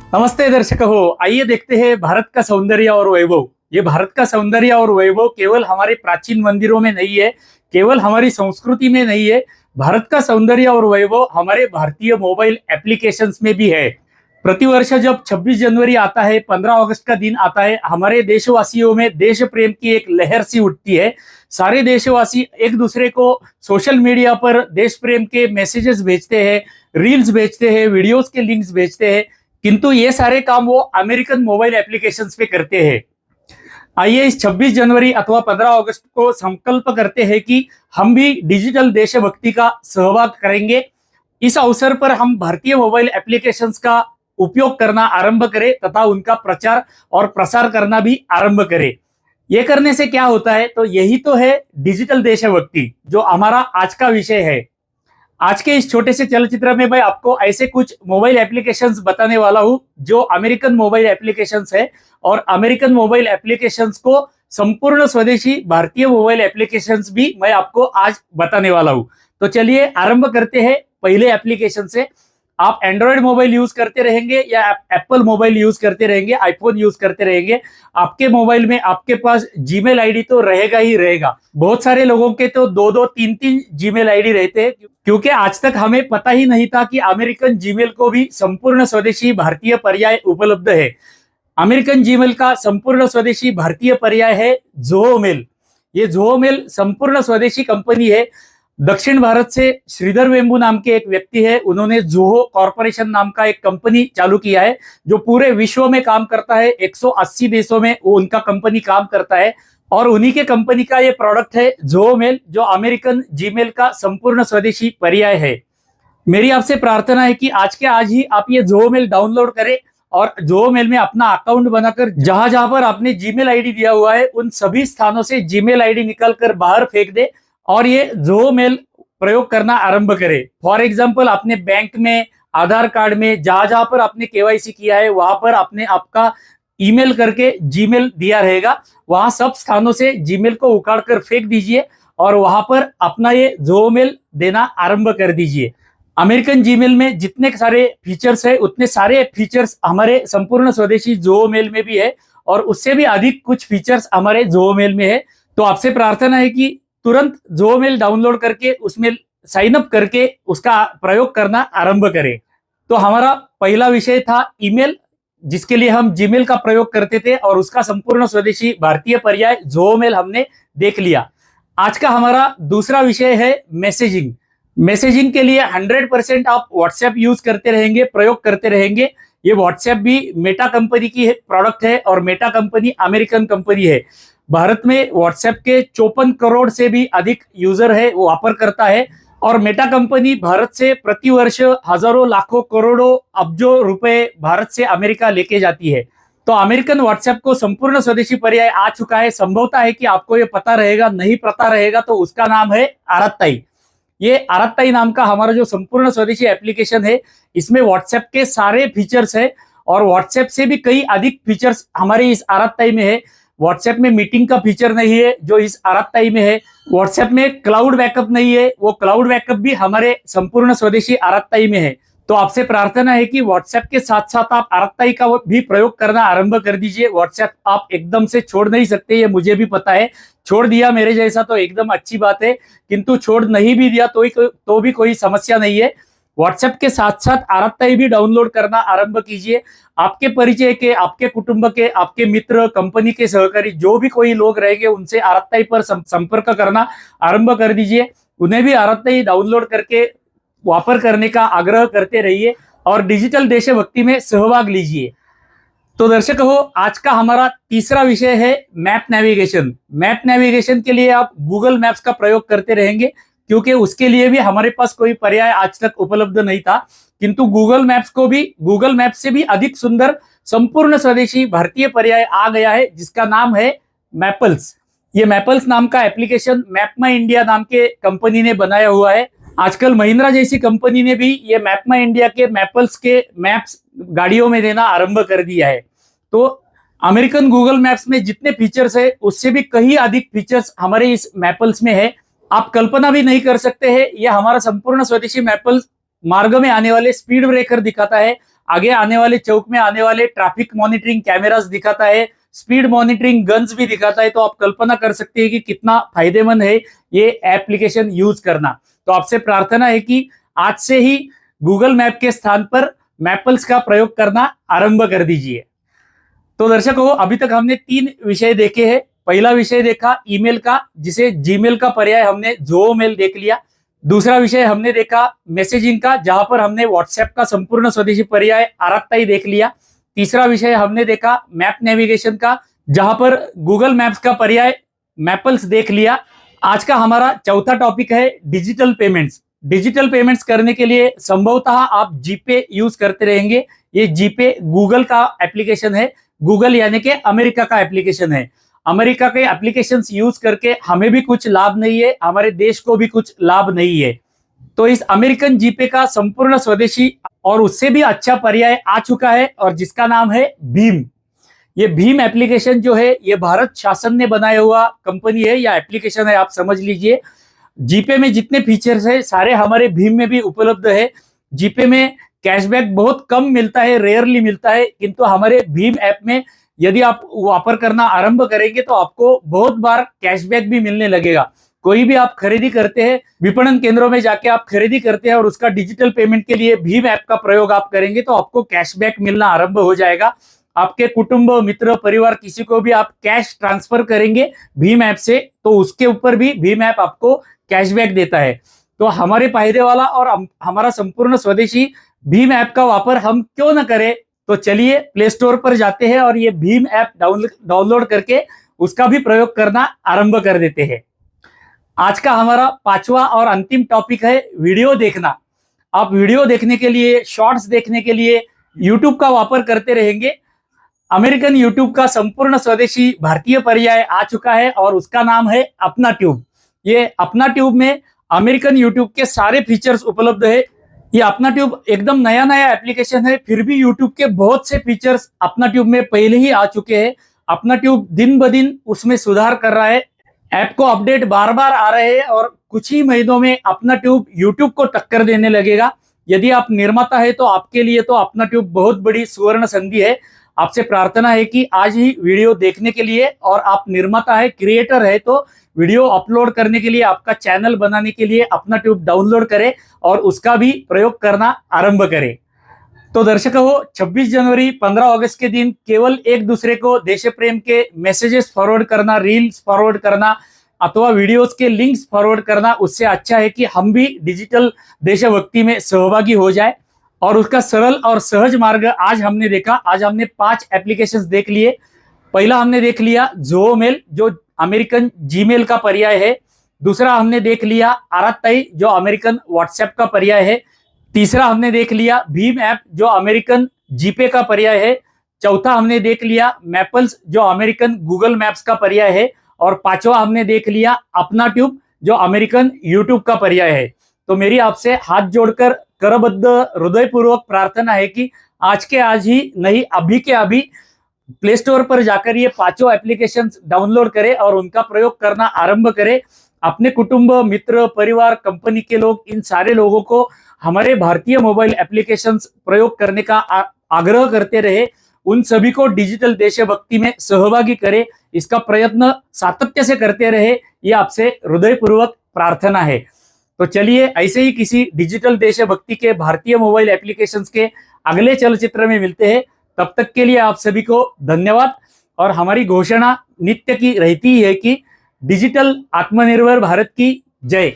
नमस्ते दर्शक हो, आइए देखते हैं भारत का सौंदर्य और वैभव। ये भारत का सौंदर्य और वैभव केवल हमारे प्राचीन मंदिरों में नहीं है, केवल हमारी संस्कृति में नहीं है। भारत का सौंदर्य और वैभव हमारे भारतीय मोबाइल एप्लीकेशंस में भी है। प्रतिवर्ष जब 26 जनवरी आता है, 15 अगस्त का दिन आता है, हमारे देशवासियों में देश प्रेम की एक लहर सी उठती है। सारे देशवासी एक दूसरे को सोशल मीडिया पर देश प्रेम के मैसेजेस भेजते हैं, रील्स भेजते हैं, वीडियोस के लिंक्स भेजते हैं। किंतु ये सारे काम वो अमेरिकन मोबाइल एप्लीकेशंस पे करते हैं। आइए इस 26 जनवरी अथवा 15 अगस्त को संकल्प करते हैं कि हम भी डिजिटल देशभक्ति का सहभाग करेंगे। इस अवसर पर हम भारतीय मोबाइल एप्लीकेशंस का उपयोग करना आरंभ करें तथा उनका प्रचार और प्रसार करना भी आरंभ करें। ये करने से क्या होता है, तो यही तो है डिजिटल देशभक्ति, जो हमारा आज का विषय है। आज के इस छोटे से चलचित्र में मैं आपको ऐसे कुछ मोबाइल एप्लीकेशंस बताने वाला हूं जो अमेरिकन मोबाइल एप्लीकेशंस है, और अमेरिकन मोबाइल एप्लीकेशंस को संपूर्ण स्वदेशी भारतीय मोबाइल एप्लीकेशंस भी मैं आपको आज बताने वाला हूं। तो चलिए आरंभ करते हैं पहले एप्लीकेशन से। आप एंड्रॉयड मोबाइल यूज करते रहेंगे या एप्पल मोबाइल यूज करते रहेंगे, आईफोन यूज करते रहेंगे, आपके मोबाइल में आपके पास जीमेल आईडी तो रहेगा ही रहेगा। बहुत सारे लोगों के तो दो दो तीन तीन जीमेल आईडी रहते हैं, क्योंकि आज तक हमें पता ही नहीं था कि अमेरिकन जीमेल को भी संपूर्ण स्वदेशी भारतीय पर्याय उपलब्ध है। अमेरिकन जीमेल का संपूर्ण स्वदेशी भारतीय पर्याय है जोहो मेल। ये जोहो मेल संपूर्ण स्वदेशी कंपनी है। दक्षिण भारत से श्रीधर वेम्बू नाम के एक व्यक्ति है, उन्होंने जोहो कॉर्पोरेशन नाम का एक कंपनी चालू किया है जो पूरे विश्व में काम करता है। 180 देशों में वो उनका कंपनी काम करता है, और उन्हीं के कंपनी का ये प्रोडक्ट है जोहो मेल, जो अमेरिकन जीमेल का संपूर्ण स्वदेशी पर्याय है। मेरी आपसे प्रार्थना है कि आज के आज ही आप ये जोहो मेल डाउनलोड करें और जोहो मेल में अपना अकाउंट बनाकर जहां जहां पर आपने जीमेल आईडी दिया हुआ है उन सभी स्थानों से जीमेल आईडी निकाल कर बाहर फेंक दे और ये जोहो मेल प्रयोग करना आरंभ करें। फॉर एग्जाम्पल, आपने बैंक में, आधार कार्ड में, जहां जहां पर आपने केवाईसी किया है वहां पर आपने आपका ईमेल करके जीमेल दिया रहेगा, वहां सब स्थानों से जीमेल को उखाड़ कर फेंक दीजिए और वहां पर अपना ये जोहो मेल देना आरंभ कर दीजिए। अमेरिकन जीमेल में जितने सारे फीचर्स है उतने सारे फीचर्स हमारे संपूर्ण स्वदेशी जोहो मेल में भी है, और उससे भी अधिक कुछ फीचर्स हमारे जोहो मेल में है। तो आपसे प्रार्थना है कि तुरंत जोहो मेल डाउनलोड करके उसमें साइन अप करके उसका प्रयोग करना आरंभ करें। तो हमारा पहला विषय था ईमेल, जिसके लिए हम जीमेल का प्रयोग करते थे, और उसका संपूर्ण स्वदेशी भारतीय पर्याय जोहो मेल हमने देख लिया। आज का हमारा दूसरा विषय है मैसेजिंग। मैसेजिंग के लिए 100% आप व्हाट्सएप यूज करते रहेंगे, प्रयोग करते रहेंगे। ये व्हाट्सएप भी मेटा कंपनी की प्रोडक्ट है, और मेटा कंपनी अमेरिकन कंपनी है। भारत में व्हाट्सएप के 54 करोड़ से भी अधिक यूजर है, वो वापर करता है, और मेटा कंपनी भारत से प्रतिवर्ष हजारों लाखों करोड़ों अब्जों रुपए भारत से अमेरिका लेके जाती है। तो अमेरिकन व्हाट्सएप को संपूर्ण स्वदेशी पर्याय आ चुका है। संभवता है कि आपको ये पता रहेगा, नहीं पता रहेगा तो उसका नाम है आरत्ताई। ये आरत्ताई नाम का हमारा जो संपूर्ण स्वदेशी एप्लीकेशन है, इसमें व्हाट्सएप के सारे फीचर्स है, और व्हाट्सएप से भी कई अधिक फीचर्स हमारे इस आरत्ताई में है। व्हाट्सएप में मीटिंग का फीचर नहीं है जो इस आरत्ताई में है। व्हाट्सएप में क्लाउड बैकअप नहीं है, वो क्लाउड बैकअप भी हमारे संपूर्ण स्वदेशी आरत्ताई में है। तो आपसे प्रार्थना है कि व्हाट्सएप के साथ साथ आप आरत्ताई का भी प्रयोग करना आरंभ कर दीजिए। व्हाट्सएप आप एकदम से छोड़ नहीं सकते, ये मुझे भी पता है। छोड़ दिया मेरे जैसा तो एकदम अच्छी बात है, किंतु छोड़ नहीं भी दिया तो भी कोई समस्या नहीं है। व्हाट्सएप के साथ साथ आरत्ताई भी डाउनलोड करना आरंभ कीजिए। आपके परिचय के, आपके कुटुंब के, आपके मित्र, कंपनी के सहकारी जो भी कोई लोग रहेंगे उनसे आरत्ताई पर संपर्क करना आरंभ कर दीजिए। उन्हें भी आरत्ताई डाउनलोड करके वापर करने का आग्रह करते रहिए और डिजिटल देशभक्ति में सहभाग लीजिए। तो दर्शक हो, आज का हमारा तीसरा विषय है मैप नेविगेशन। मैप नेविगेशन के लिए आप गूगल मैप्स का प्रयोग करते रहेंगे, क्योंकि उसके लिए भी हमारे पास कोई पर्याय आज तक उपलब्ध नहीं था। किंतु गूगल मैप्स से भी अधिक सुंदर संपूर्ण स्वदेशी भारतीय पर्याय आ गया है, जिसका नाम है मैपल्स। ये मैपल्स नाम का एप्लीकेशन मैप माई इंडिया नाम के कंपनी ने बनाया हुआ है। आजकल महिंद्रा जैसी कंपनी ने भी ये मैप माई इंडिया के मैपल्स के मैप्स गाड़ियों में देना आरंभ कर दिया है। तो अमेरिकन गूगल मैप्स में जितने फीचर्स है उससे भी कहीं अधिक फीचर्स हमारे इस मैपल्स में है। आप कल्पना भी नहीं कर सकते हैं। यह हमारा संपूर्ण स्वदेशी मैपल्स मार्ग में आने वाले स्पीड ब्रेकर दिखाता है, आगे आने वाले चौक में आने वाले ट्रैफिक मॉनिटरिंग कैमरास दिखाता है, स्पीड मॉनिटरिंग गन्स भी दिखाता है। तो आप कल्पना कर सकते हैं कि कितना फायदेमंद है ये एप्लीकेशन यूज करना। तो आपसे प्रार्थना है कि आज से ही गूगल मैप के स्थान पर मैपल्स का प्रयोग करना आरंभ कर दीजिए। तो दर्शकों, अभी तक हमने 3 विषय देखे हैं। पहला विषय देखा ईमेल का, जिसे जीमेल का पर्याय हमने ज़ोओ मेल देख लिया। दूसरा विषय हमने देखा मैसेजिंग का, जहां पर हमने व्हाट्सएप का संपूर्ण स्वदेशी पर्याय आरात्ताई देख लिया। तीसरा विषय हमने देखा मैप नेविगेशन का, जहां पर गूगल मैप्स का पर्याय मैपल्स देख लिया। आज का हमारा चौथा टॉपिक है डिजिटल पेमेंट्स। डिजिटल पेमेंट्स करने के लिए संभवतः आप जीपे यूज करते रहेंगे। ये जीपे गूगल का एप्लीकेशन है। गूगल यानी कि अमेरिका का एप्लीकेशन है। अमेरिका के एप्लीकेशंस यूज करके हमें भी कुछ लाभ नहीं है, हमारे देश को भी कुछ लाभ नहीं है। तो इस अमेरिकन जीपे का संपूर्ण स्वदेशी और उससे भी अच्छा पर्याय आ चुका है, और जिसका नाम है भीम। ये भीम एप्लीकेशन जो है, ये भारत शासन ने बनाया हुआ कंपनी है या एप्लीकेशन है, आप समझ लीजिए। जीपे में जितने फीचर्स है सारे हमारे भीम में भी उपलब्ध है। जीपे में कैशबैक बहुत कम मिलता है, रेयरली मिलता है, किंतु हमारे भीम ऐप में यदि आप वापर करना आरंभ करेंगे तो आपको बहुत बार कैशबैक भी मिलने लगेगा। कोई भी आप खरीदी करते हैं, विपणन केंद्रों में जाके आप खरीदी करते हैं और उसका डिजिटल पेमेंट के लिए भीम ऐप का प्रयोग आप करेंगे तो आपको कैशबैक मिलना आरंभ हो जाएगा। आपके कुटुंब, मित्र, परिवार, किसी को भी आप कैश ट्रांसफर करेंगे भीम ऐप से तो उसके ऊपर भी भीम ऐप आपको कैशबैक देता है। तो हमारे फायदे वाला और हमारा संपूर्ण स्वदेशी भीम ऐप का वापर हम क्यों न करें। तो चलिए प्ले स्टोर पर जाते हैं और ये भीम ऐप डाउनलोड करके उसका भी प्रयोग करना आरंभ कर देते हैं। आज का हमारा 5वां और अंतिम टॉपिक है वीडियो देखना। आप वीडियो देखने के लिए, शॉर्ट्स देखने के लिए यूट्यूब का वापर करते रहेंगे। अमेरिकन यूट्यूब का संपूर्ण स्वदेशी भारतीय पर्याय आ चुका है और उसका नाम है अपना ट्यूब। ये अपना ट्यूब में अमेरिकन यूट्यूब के सारे फीचर्स उपलब्ध है। ये अपना ट्यूब एकदम नया एप्लीकेशन है, फिर भी यूट्यूब के बहुत से फीचर्स अपना ट्यूब में पहले ही आ चुके हैं। अपना ट्यूब दिन ब दिन उसमें सुधार कर रहा है। ऐप को अपडेट बार बार आ रहे हैं और कुछ ही महीनों में अपना ट्यूब यूट्यूब को टक्कर देने लगेगा। यदि आप निर्माता है तो आपके लिए तो अपना ट्यूब बहुत बड़ी सुवर्ण संधि है। आपसे प्रार्थना है कि आज ही वीडियो देखने के लिए, और आप निर्माता है, क्रिएटर है, तो वीडियो अपलोड करने के लिए, आपका चैनल बनाने के लिए अपना ट्यूब डाउनलोड करें और उसका भी प्रयोग करना आरंभ करें। तो दर्शकों, 26 जनवरी 15 अगस्त के दिन केवल एक दूसरे को देश प्रेम के मैसेजेस फॉरवर्ड करना, रील्स फॉरवर्ड करना अथवा वीडियोस के लिंक्स फॉरवर्ड करना, उससे अच्छा है कि हम भी डिजिटल देशभक्ति में सहभागी हो जाए। और उसका सरल और सहज मार्ग आज हमने देखा। आज हमने 5 एप्लीकेशंस देख लिए। पहला हमने देख लिया ज़ोओ मेल, जो अमेरिकन जीमेल का पर्याय है। दूसरा हमने देख लिया आरात्ताई, जो अमेरिकन व्हाट्सएप का पर्याय है। तीसरा हमने देख लिया भीम ऐप, जो अमेरिकन जीपे का पर्याय है। चौथा हमने देख लिया मैपल्स, जो अमेरिकन गूगल मैप्स का पर्याय है। और 5वां हमने देख लिया अपना ट्यूब, जो अमेरिकन यूट्यूब का पर्याय है। तो मेरी आपसे हाथ जोड़कर करबद्ध हृदयपूर्वक प्रार्थना है कि आज के आज ही नहीं, अभी के अभी प्ले स्टोर पर जाकर ये 5 एप्लीकेशंस डाउनलोड करें और उनका प्रयोग करना आरंभ करें। अपने कुटुंब, मित्र, परिवार, कंपनी के लोग, इन सारे लोगों को हमारे भारतीय मोबाइल एप्लीकेशंस प्रयोग करने का आग्रह करते रहे। उन सभी को डिजिटल देशभक्ति में सहभागी करें, इसका प्रयत्न सातत्य से करते रहे, ये आपसे हृदयपूर्वक प्रार्थना है। तो चलिए ऐसे ही किसी डिजिटल देशभक्ति के भारतीय मोबाइल एप्लीकेशंस के अगले चलचित्र में मिलते हैं। तब तक के लिए आप सभी को धन्यवाद। और हमारी घोषणा नित्य की रहती है कि डिजिटल आत्मनिर्भर भारत की जय।